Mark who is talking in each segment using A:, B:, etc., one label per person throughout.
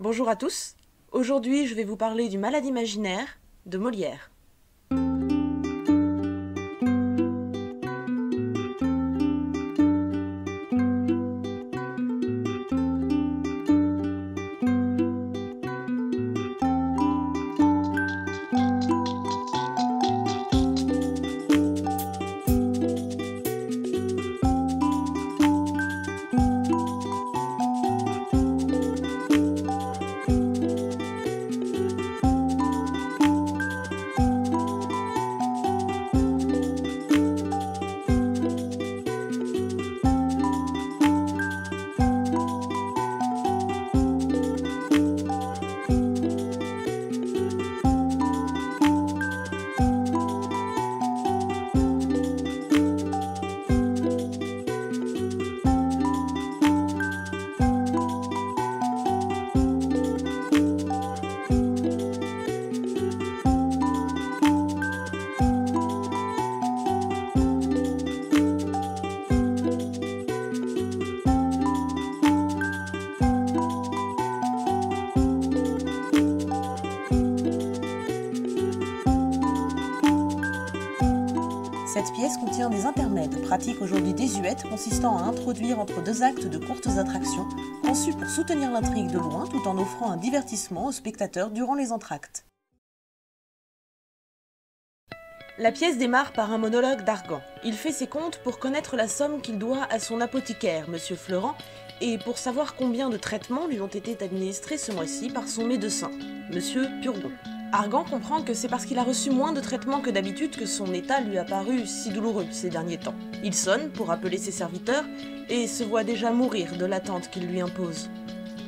A: Bonjour à tous, aujourd'hui je vais vous parler du Malade imaginaire de Molière. Cette pièce contient des intermèdes, pratiques aujourd'hui désuètes consistant à introduire entre deux actes de courtes attractions, conçues pour soutenir l'intrigue de loin tout en offrant un divertissement aux spectateurs durant les entr'actes. La pièce démarre par un monologue d'Argan. Il fait ses comptes pour connaître la somme qu'il doit à son apothicaire, Monsieur Fleurant, et pour savoir combien de traitements lui ont été administrés ce mois-ci par son médecin, Monsieur Purgon. Argan comprend que c'est parce qu'il a reçu moins de traitements que d'habitude que son état lui a paru si douloureux ces derniers temps. Il sonne pour appeler ses serviteurs et se voit déjà mourir de l'attente qu'il lui impose.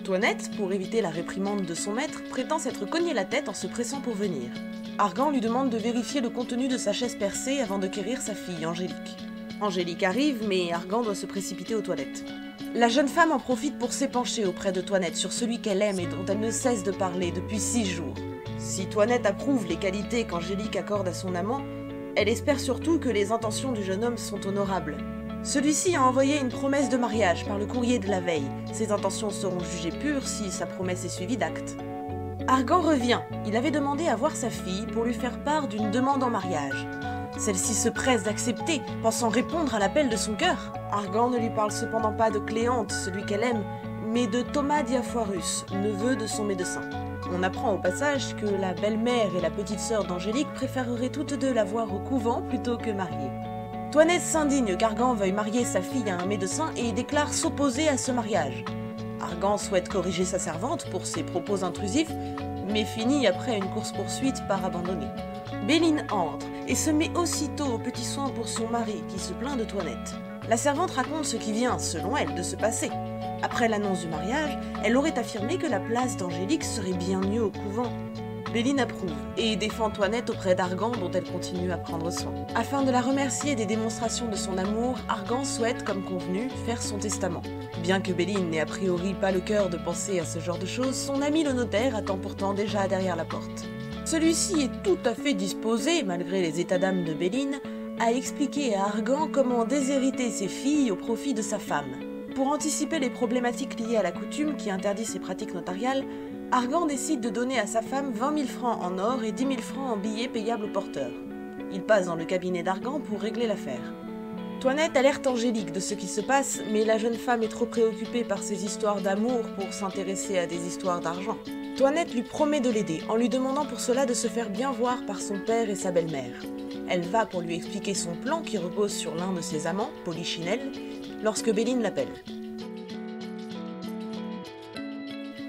A: Toinette, pour éviter la réprimande de son maître, prétend s'être cogné la tête en se pressant pour venir. Argan lui demande de vérifier le contenu de sa chaise percée avant de quérir sa fille, Angélique. Angélique arrive, mais Argan doit se précipiter aux toilettes. La jeune femme en profite pour s'épancher auprès de Toinette sur celui qu'elle aime et dont elle ne cesse de parler depuis 6 jours. Si Toinette approuve les qualités qu'Angélique accorde à son amant, elle espère surtout que les intentions du jeune homme sont honorables. Celui-ci a envoyé une promesse de mariage par le courrier de la veille. Ses intentions seront jugées pures si sa promesse est suivie d'actes. Argan revient. Il avait demandé à voir sa fille pour lui faire part d'une demande en mariage. Celle-ci se presse d'accepter, pensant répondre à l'appel de son cœur. Argan ne lui parle cependant pas de Cléante, celui qu'elle aime, mais de Thomas Diafoirus, neveu de son médecin. On apprend au passage que la belle-mère et la petite sœur d'Angélique préféreraient toutes deux la voir au couvent plutôt que mariée. Toinette s'indigne qu'Argan veuille marier sa fille à un médecin et déclare s'opposer à ce mariage. Argan souhaite corriger sa servante pour ses propos intrusifs, mais finit après une course-poursuite par abandonner. Béline entre et se met aussitôt aux petits soins pour son mari qui se plaint de Toinette. La servante raconte ce qui vient, selon elle, de se passer. Après l'annonce du mariage, elle aurait affirmé que la place d'Angélique serait bien mieux au couvent. Béline approuve et défend Toinette auprès d'Argan dont elle continue à prendre soin. Afin de la remercier des démonstrations de son amour, Argan souhaite, comme convenu, faire son testament. Bien que Béline n'ait a priori pas le cœur de penser à ce genre de choses, son ami le notaire attend pourtant déjà derrière la porte. Celui-ci est tout à fait disposé, malgré les états d'âme de Béline, à expliquer à Argan comment déshériter ses filles au profit de sa femme. Pour anticiper les problématiques liées à la coutume qui interdit ces pratiques notariales, Argan décide de donner à sa femme 20 000 francs en or et 10 000 francs en billets payables au porteur. Il passe dans le cabinet d'Argan pour régler l'affaire. Toinette alerte Angélique de ce qui se passe, mais la jeune femme est trop préoccupée par ses histoires d'amour pour s'intéresser à des histoires d'argent. Toinette lui promet de l'aider, en lui demandant pour cela de se faire bien voir par son père et sa belle-mère. Elle va pour lui expliquer son plan qui repose sur l'un de ses amants, Polichinelle, lorsque Béline l'appelle.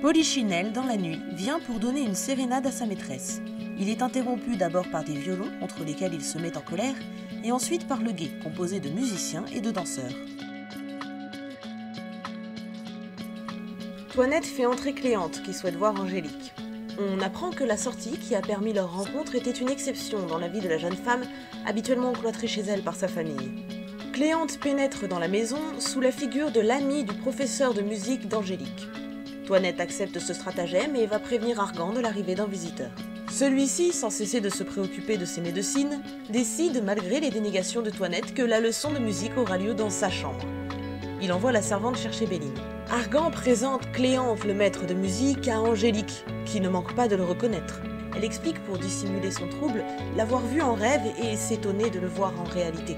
A: Polichinelle, dans la nuit, vient pour donner une sérénade à sa maîtresse. Il est interrompu d'abord par des violons, contre lesquels il se met en colère, et ensuite par le guet, composé de musiciens et de danseurs. Toinette fait entrer Cléante, qui souhaite voir Angélique. On apprend que la sortie qui a permis leur rencontre était une exception dans la vie de la jeune femme, habituellement cloîtrée chez elle par sa famille. Cléante pénètre dans la maison sous la figure de l'ami du professeur de musique d'Angélique. Toinette accepte ce stratagème et va prévenir Argan de l'arrivée d'un visiteur. Celui-ci, sans cesser de se préoccuper de ses médecines, décide, malgré les dénégations de Toinette, que la leçon de musique aura lieu dans sa chambre. Il envoie la servante chercher Béline. Argan présente Cléante, le maître de musique, à Angélique, qui ne manque pas de le reconnaître. Elle explique, pour dissimuler son trouble, l'avoir vu en rêve et s'étonner de le voir en réalité.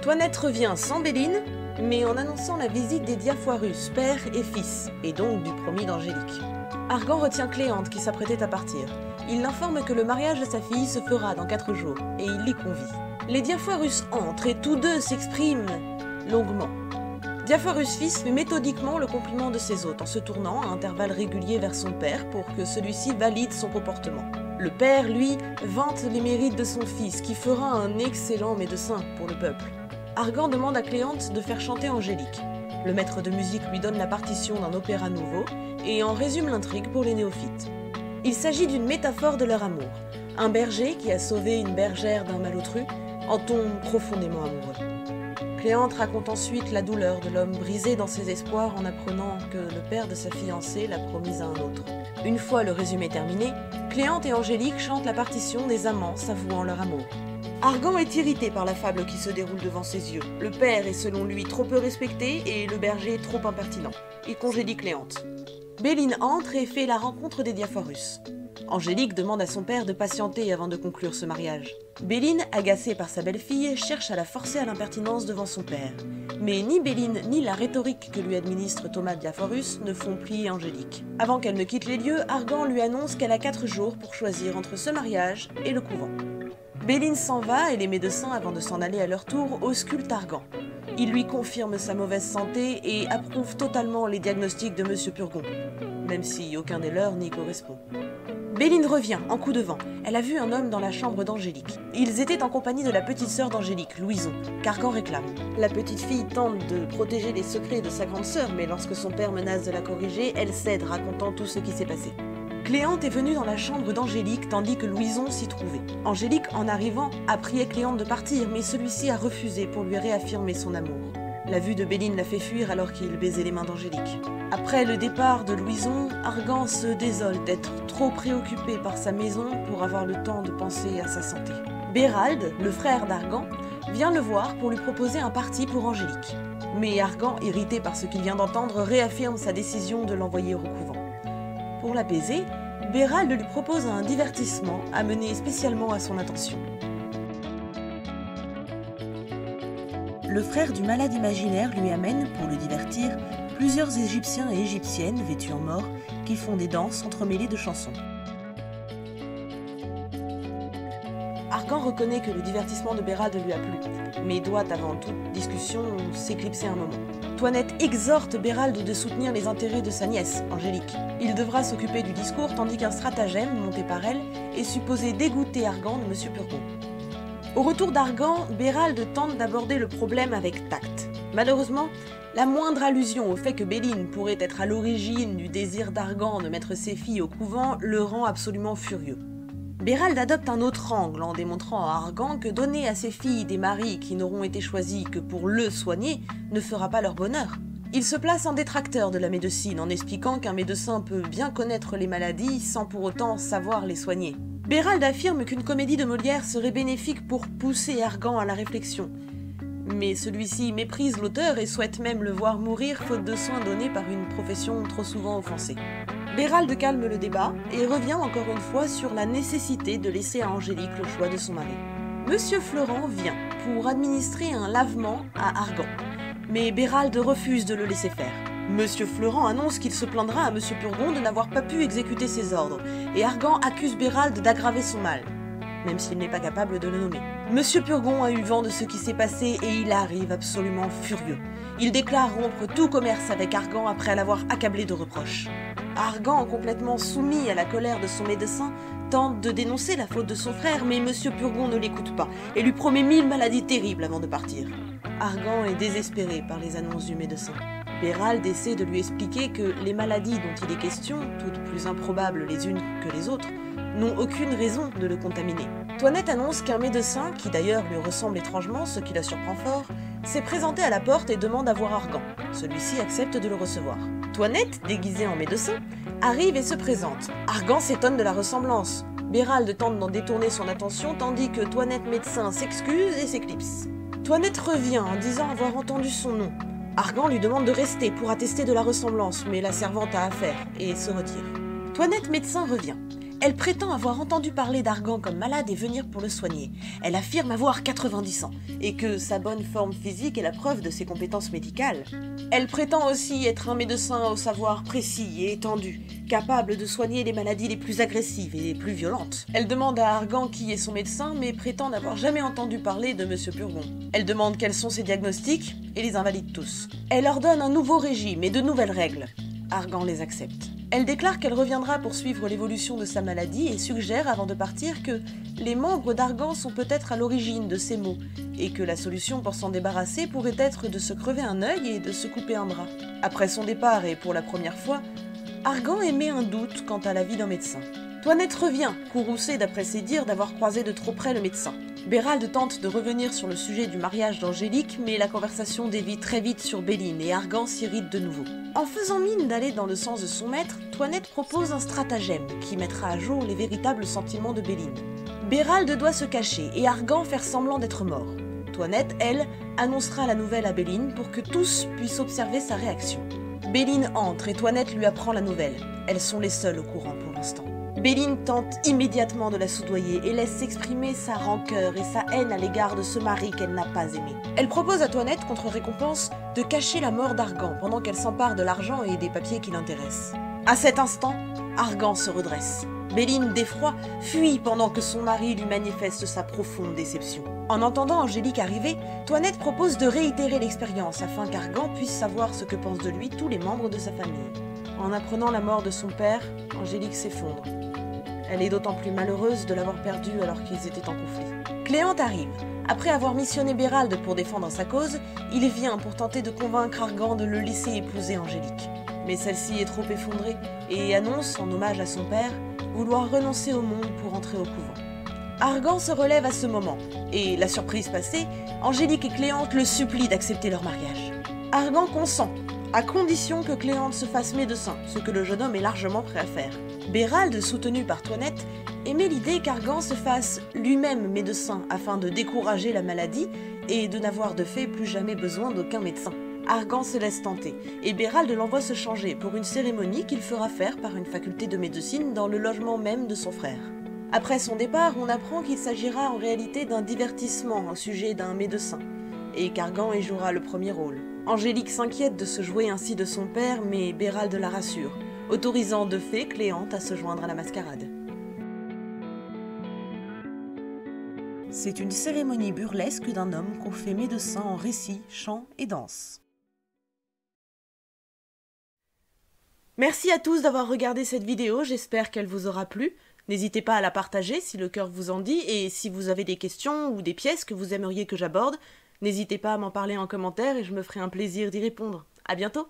A: Toinette revient sans Béline, mais en annonçant la visite des Diafoirus, père et fils, et donc du promis d'Angélique. Argan retient Cléante qui s'apprêtait à partir. Il l'informe que le mariage de sa fille se fera dans 4 jours, et il l'y convie. Les Diafoirus entrent et tous deux s'expriment longuement. Diafoirus fils fait méthodiquement le compliment de ses hôtes en se tournant à intervalles réguliers vers son père pour que celui-ci valide son comportement. Le père, lui, vante les mérites de son fils qui fera un excellent médecin pour le peuple. Argan demande à Cléante de faire chanter Angélique. Le maître de musique lui donne la partition d'un opéra nouveau et en résume l'intrigue pour les néophytes. Il s'agit d'une métaphore de leur amour. Un berger qui a sauvé une bergère d'un malotru en tombe profondément amoureux. Cléante raconte ensuite la douleur de l'homme brisé dans ses espoirs en apprenant que le père de sa fiancée l'a promise à un autre. Une fois le résumé terminé, Cléante et Angélique chantent la partition des amants s'avouant leur amour. Argan est irrité par la fable qui se déroule devant ses yeux. Le père est selon lui trop peu respecté et le berger trop impertinent. Il congédie Cléante. Béline entre et fait la rencontre des Diafoirus. Angélique demande à son père de patienter avant de conclure ce mariage. Béline, agacée par sa belle-fille, cherche à la forcer à l'impertinence devant son père. Mais ni Béline ni la rhétorique que lui administre Thomas Diafoirus ne font plier Angélique. Avant qu'elle ne quitte les lieux, Argan lui annonce qu'elle a 4 jours pour choisir entre ce mariage et le couvent. Béline s'en va et les médecins, avant de s'en aller à leur tour, auscultent Argan. Ils lui confirment sa mauvaise santé et approuvent totalement les diagnostics de Monsieur Purgon, même si aucun des leurs n'y correspond. Béline revient, en coup de vent. Elle a vu un homme dans la chambre d'Angélique. Ils étaient en compagnie de la petite sœur d'Angélique, Louison, qu'Argan réclame. La petite fille tente de protéger les secrets de sa grande sœur, mais lorsque son père menace de la corriger, elle cède, racontant tout ce qui s'est passé. Cléante est venue dans la chambre d'Angélique tandis que Louison s'y trouvait. Angélique, en arrivant, a prié Cléante de partir, mais celui-ci a refusé pour lui réaffirmer son amour. La vue de Béline la fait fuir alors qu'il baisait les mains d'Angélique. Après le départ de Louison, Argan se désole d'être trop préoccupé par sa maison pour avoir le temps de penser à sa santé. Bérald, le frère d'Argan, vient le voir pour lui proposer un parti pour Angélique. Mais Argan, irrité par ce qu'il vient d'entendre, réaffirme sa décision de l'envoyer au couvent. Pour l'apaiser, Bérald lui propose un divertissement amené spécialement à son attention. Le frère du malade imaginaire lui amène, pour le divertir, plusieurs Égyptiens et Égyptiennes vêtus en or qui font des danses entremêlées de chansons. Argan reconnaît que le divertissement de Bérald lui a plu, mais doit, avant toute discussion, s'éclipser un moment. Toinette exhorte Bérald de soutenir les intérêts de sa nièce, Angélique. Il devra s'occuper du discours tandis qu'un stratagème, monté par elle, est supposé dégoûter Argan de Monsieur Purgon. Au retour d'Argan, Bérald tente d'aborder le problème avec tact. Malheureusement, la moindre allusion au fait que Béline pourrait être à l'origine du désir d'Argan de mettre ses filles au couvent le rend absolument furieux. Bérald adopte un autre angle en démontrant à Argan que donner à ses filles des maris qui n'auront été choisis que pour le soigner ne fera pas leur bonheur. Il se place en détracteur de la médecine en expliquant qu'un médecin peut bien connaître les maladies sans pour autant savoir les soigner. Bérald affirme qu'une comédie de Molière serait bénéfique pour pousser Argan à la réflexion. Mais celui-ci méprise l'auteur et souhaite même le voir mourir faute de soins donnés par une profession trop souvent offensée. Bérald calme le débat et revient encore une fois sur la nécessité de laisser à Angélique le choix de son mari. Monsieur Florent vient pour administrer un lavement à Argan, mais Bérald refuse de le laisser faire. Monsieur Florent annonce qu'il se plaindra à Monsieur Purgon de n'avoir pas pu exécuter ses ordres, et Argan accuse Bérald d'aggraver son mal, même s'il n'est pas capable de le nommer. Monsieur Purgon a eu vent de ce qui s'est passé et il arrive absolument furieux. Il déclare rompre tout commerce avec Argan après l'avoir accablé de reproches. Argan, complètement soumis à la colère de son médecin, tente de dénoncer la faute de son frère, mais Monsieur Purgon ne l'écoute pas et lui promet 1000 maladies terribles avant de partir. Argan est désespéré par les annonces du médecin. Bérald essaie de lui expliquer que les maladies dont il est question, toutes plus improbables les unes que les autres, n'ont aucune raison de le contaminer. Toinette annonce qu'un médecin, qui d'ailleurs lui ressemble étrangement, ce qui la surprend fort, s'est présenté à la porte et demande à voir Argan. Celui-ci accepte de le recevoir. Toinette, déguisée en médecin, arrive et se présente. Argan s'étonne de la ressemblance. Bérald tente d'en détourner son attention tandis que Toinette médecin s'excuse et s'éclipse. Toinette revient en disant avoir entendu son nom. Argan lui demande de rester pour attester de la ressemblance, mais la servante a affaire et se retire. Toinette, médecin, revient. Elle prétend avoir entendu parler d'Argan comme malade et venir pour le soigner. Elle affirme avoir 90 ans et que sa bonne forme physique est la preuve de ses compétences médicales. Elle prétend aussi être un médecin au savoir précis et étendu, capable de soigner les maladies les plus agressives et les plus violentes. Elle demande à Argan qui est son médecin, mais prétend n'avoir jamais entendu parler de Monsieur Purgon. Elle demande quels sont ses diagnostics et les invalide tous. Elle ordonne un nouveau régime et de nouvelles règles. Argan les accepte. Elle déclare qu'elle reviendra pour suivre l'évolution de sa maladie et suggère avant de partir que les membres d'Argan sont peut-être à l'origine de ces maux et que la solution pour s'en débarrasser pourrait être de se crever un œil et de se couper un bras. Après son départ et pour la première fois, Argan émet un doute quant à la vie d'un médecin. Toinette revient, courroucée d'après ses dires d'avoir croisé de trop près le médecin. Bérald tente de revenir sur le sujet du mariage d'Angélique, mais la conversation dévie très vite sur Béline et Argan s'irrite de nouveau. En faisant mine d'aller dans le sens de son maître, Toinette propose un stratagème qui mettra à jour les véritables sentiments de Béline. Bérald doit se cacher et Argan faire semblant d'être mort. Toinette, elle, annoncera la nouvelle à Béline pour que tous puissent observer sa réaction. Béline entre et Toinette lui apprend la nouvelle. Elles sont les seules au courant pour l'instant. Béline tente immédiatement de la soudoyer et laisse s'exprimer sa rancœur et sa haine à l'égard de ce mari qu'elle n'a pas aimé. Elle propose à Toinette, contre récompense, de cacher la mort d'Argan pendant qu'elle s'empare de l'argent et des papiers qui l'intéressent. À cet instant, Argan se redresse. Béline, d'effroi, fuit pendant que son mari lui manifeste sa profonde déception. En entendant Angélique arriver, Toinette propose de réitérer l'expérience afin qu'Argan puisse savoir ce que pensent de lui tous les membres de sa famille. En apprenant la mort de son père, Angélique s'effondre. Elle est d'autant plus malheureuse de l'avoir perdu alors qu'ils étaient en conflit. Cléante arrive. Après avoir missionné Bérald pour défendre sa cause, il vient pour tenter de convaincre Argan de le laisser épouser Angélique. Mais celle-ci est trop effondrée et annonce, en hommage à son père, vouloir renoncer au monde pour entrer au couvent. Argan se relève à ce moment, et, la surprise passée, Angélique et Cléante le supplient d'accepter leur mariage. Argan consent, à condition que Cléante se fasse médecin, ce que le jeune homme est largement prêt à faire. Bérald, soutenu par Toinette, émet l'idée qu'Argan se fasse lui-même médecin afin de décourager la maladie et de n'avoir de fait plus jamais besoin d'aucun médecin. Argan se laisse tenter, et Bérald l'envoie se changer pour une cérémonie qu'il fera faire par une faculté de médecine dans le logement même de son frère. Après son départ, on apprend qu'il s'agira en réalité d'un divertissement au sujet d'un médecin, et qu'Argan y jouera le premier rôle. Angélique s'inquiète de se jouer ainsi de son père, mais Bérald la rassure, autorisant de fait Cléante à se joindre à la mascarade. C'est une cérémonie burlesque d'un homme qu'on fait médecin en récit, chant et danse. Merci à tous d'avoir regardé cette vidéo, j'espère qu'elle vous aura plu. N'hésitez pas à la partager si le cœur vous en dit, et si vous avez des questions ou des pièces que vous aimeriez que j'aborde, n'hésitez pas à m'en parler en commentaire et je me ferai un plaisir d'y répondre. À bientôt!